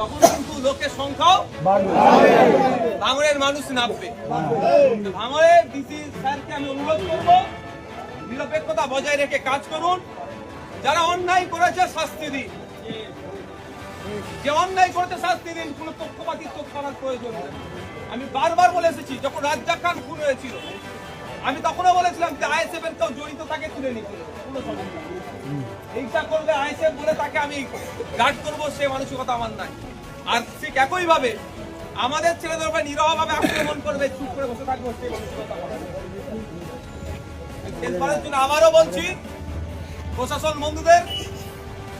তখন কিন্তু লোকের সংখ্যাও ভাঙড়ের মানুষ নামবে। ভাঙড়ের ডিসি স্যারকে আমি অনুরোধ করব, নিরপেক্ষতা বজায় রেখে কাজ করুন। যারা অন্যায় করেছে শাস্তি দিন, যে অন্যায় করেছে শাস্তি দিন, কোন পক্ষপাতিত্ব করার প্রয়োজন নেই। আমি বারবার বলে এসেছি, যখন রাজ্জাক খান খুন হয়েছিল আমি তখনও বলেছিলাম যে আইএসএফ এর কেউ জড়িত তাকে তুলে নিতে কোনো সমস্যা নেই। হিংসা করলে আইএসএফ বলে তাকে আমি গার্ড করবো, সে মানসিকতা আমার নাই। আর ঠিক একই ভাবে আমাদের ছেলেদের উপরে নিরহভাবে আক্রমণ করবে, চুপ করে বসে থাকবো, সেই মানসিকতা আমার নাই। শেষবারের জন্য আবারও বলছি প্রশাসন বন্ধুদের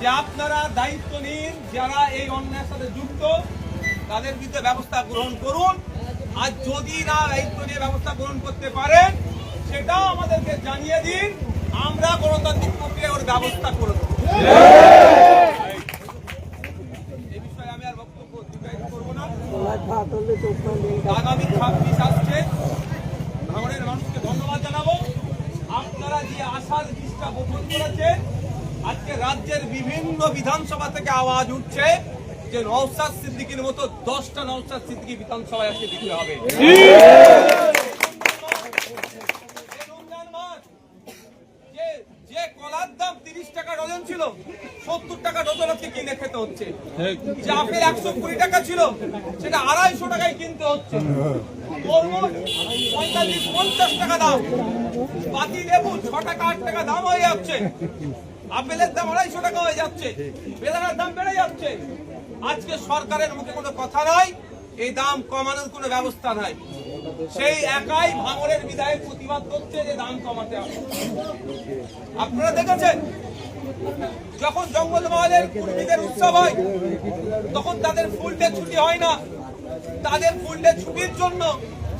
যে আপনারা দায়িত্ব নিন, যারা এই অন্যায়ের সাথে যুক্ত তাদের বিরুদ্ধে ব্যবস্থা গ্রহণ করুন। আর যদি না দায়িত্ব নিয়ে ব্যবস্থা গ্রহণ করতে পারেন সেটাও আমাদেরকে জানিয়ে দিন, আমরা গণতান্ত্রিক প্রক্রিয়া ওর ব্যবস্থা করে দেব। এই বিষয়ে আমি আর বক্তব্য দীর্ঘায়িত করবো না। আগামী 26 আসছে, ভাঙড়ের মানুষকে ধন্যবাদ জানাবো। আপনারা যে আশার দৃষ্টা গোপন করেছেন, আজকে রাজ্যের বিভিন্ন বিধানসভা থেকে আওয়াজ উঠছে যে নওশাদ সিদ্দিকীর মতো 10টা নওশাদ সিদ্দিকী বিধানসভায় আজকে দিতে হবে। যে কলার দাম 30 টাকা ডজন ছিল, 70 টাকা ডজন আজকে কিনে খেতে হচ্ছে। যে আপেল 120 টাকা ছিল, সেটা 250 টাকায় কিনতে হচ্ছে। তরমুজ 45-50 টাকা দাম, পাতি লেবু 6 টাকা 8 টাকা দাম হয়ে যাচ্ছে, আপেলের দাম 250 টাকা হয়ে যাচ্ছে, বেদানার দাম বেড়ে যাচ্ছে। আজকে সরকারের মুখে কোনো কথা নাই, এই দাম কমানোর কোনো ব্যবস্থা নাই। সেই একাই ভাঙড়ের বিধায়ক প্রতিবাদ করছে যে দাম কমাতে হবে। আপনারা দেখেছেন যখন জঙ্গলমহলের কর্মীদের উৎসব হয় তখন তাদের ফুল ডে ছুটি হয় না, তাদের ফুল ডে ছুটির জন্য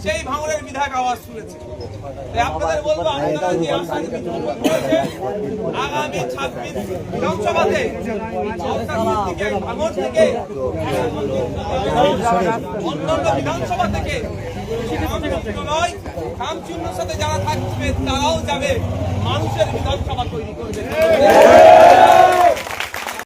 সেই ভাঙড়ের বিধায়ক আওয়াজ শুনেছে। আপনাদের বলবো, আপনারা যে আশা আগামী 26 বিধানসভাতে ভাঙড় থেকে অন্যান্য বিধানসভা থেকে নয়, খামচিহ্নের সাথে যারা থাকবে তারাও যাবে, মানুষের বিধানসভা তৈরি করবে।